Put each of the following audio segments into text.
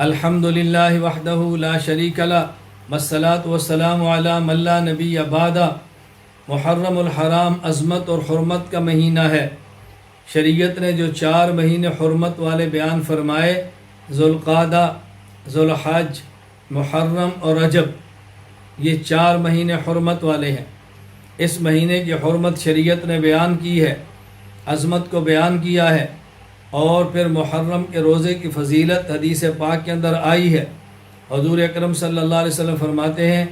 الحمدللہ وحدہ لا شریک لہ والصلاة والسلام علی من لا نبی بعدہ۔ محرم الحرام عظمت اور حرمت کا مہینہ ہے۔ شریعت نے جو 4 مہینے حرمت والے بیان فرمائے، ذوالقعدہ، ذوالحج، محرم اور رجب، یہ 4 مہینے حرمت والے ہیں۔ اس مہینے کی حرمت شریعت نے بیان کی ہے، عظمت کو بیان کیا ہے، اور پھر محرم کے روزے کی فضیلت حدیث پاک کے اندر آئی ہے۔ حضور اکرم صلی اللہ علیہ وسلم فرماتے ہیں،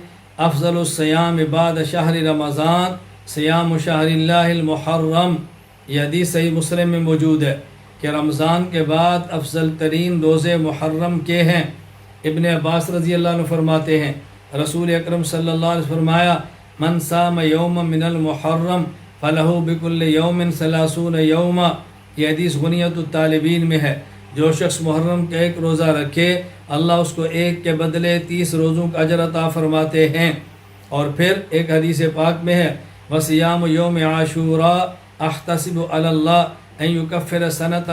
افضل الصیام بعد شہر رمضان صیام شہر اللہ المحرم۔ یہ حدیث صحیح مسلم میں موجود ہے کہ رمضان کے بعد افضل ترین روزے محرم کے ہیں۔ ابن عباس رضی اللہ عنہ فرماتے ہیں، رسول اکرم صلی اللہ علیہ وسلم فرمایا، من صام یوم من المحرم فلہ بکل یوم 30 یوما۔ یہ حدیث غنیۃ الطالبین میں ہے۔ جو شخص محرم کا 1 روزہ رکھے، اللہ اس کو 1 کے بدلے 30 روزوں کا اجر عطا فرماتے ہیں۔ اور پھر ایک حدیث پاک میں ہے، وصیام یوم عاشوراء احتسب علی اللہ ان یکفر سنۃ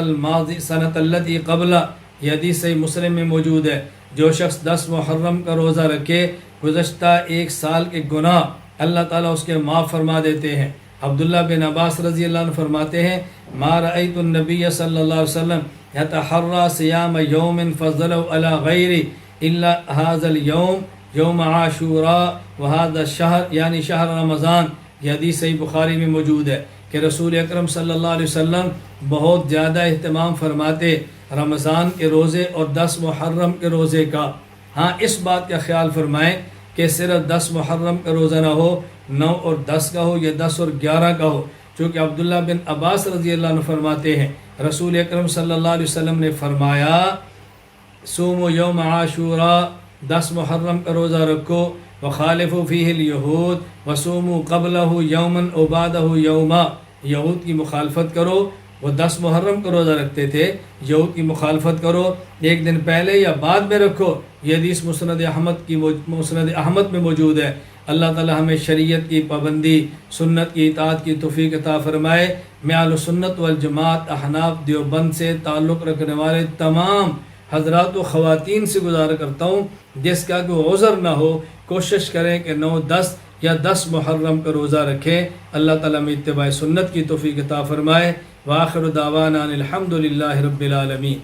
التی قبل۔ یہ حدیث صحیح مسلم میں موجود ہے۔ جو شخص 10 محرم کا روزہ رکھے، گزشتہ 1 سال کے گناہ اللہ تعالیٰ اس کے معاف فرما دیتے ہیں۔ عبداللہ بن عباس رضی اللہ عنہ فرماتے ہیں، ما رأیت النبی صلی اللہ علیہ وسلم یتحری صیام یوم فضلہ علی غیری الا ھذا اليوم یوم عاشوراء وھذا الشہر، یعنی شہر رمضان۔ یہ حدیث صحیح بخاری میں موجود ہے کہ رسول اکرم صلی اللہ علیہ وسلم بہت زیادہ اہتمام فرماتے رمضان کے روزے اور 10 محرم کے روزے کا۔ ہاں، اس بات کا خیال فرمائیں کہ صرف 10 محرم کا روزہ نہ ہو، 9 اور 10 کا ہو یا 10 اور 11 کا ہو، چونکہ عبداللہ بن عباس رضی اللہ عنہ فرماتے ہیں، رسول اکرم صلی اللہ علیہ وسلم نے فرمایا، صوموا یوم عاشوراء، 10 محرم کا روزہ رکھو، وخالفوا فیہ الیہود وصوموا قبلہ یوما وبعدہ یوما۔ یہود کی مخالفت کرو، وہ 10 محرم کا روزہ رکھتے تھے، یہود کی مخالفت کرو، 1 دن پہلے یا بعد میں رکھو۔ یہ حدیث مسند احمد میں موجود ہے۔ اللہ تعالی ہمیں شریعت کی پابندی، سنت کی اطاعت کی توفیق عطا فرمائے۔ میں اہل سنت والجماعت احناف دیوبند سے تعلق رکھنے والے تمام حضرات و خواتین سے گزارا کرتا ہوں، جس کا کوئی عذر نہ ہو، کوشش کریں کہ 9، 10 یا 10 محرم کا روزہ رکھیں۔ اللہ تعالیٰ میں اتباع سنت کی توفیق عطا فرمائے۔ وآخر دعوانا الحمدللہ رب العالمین۔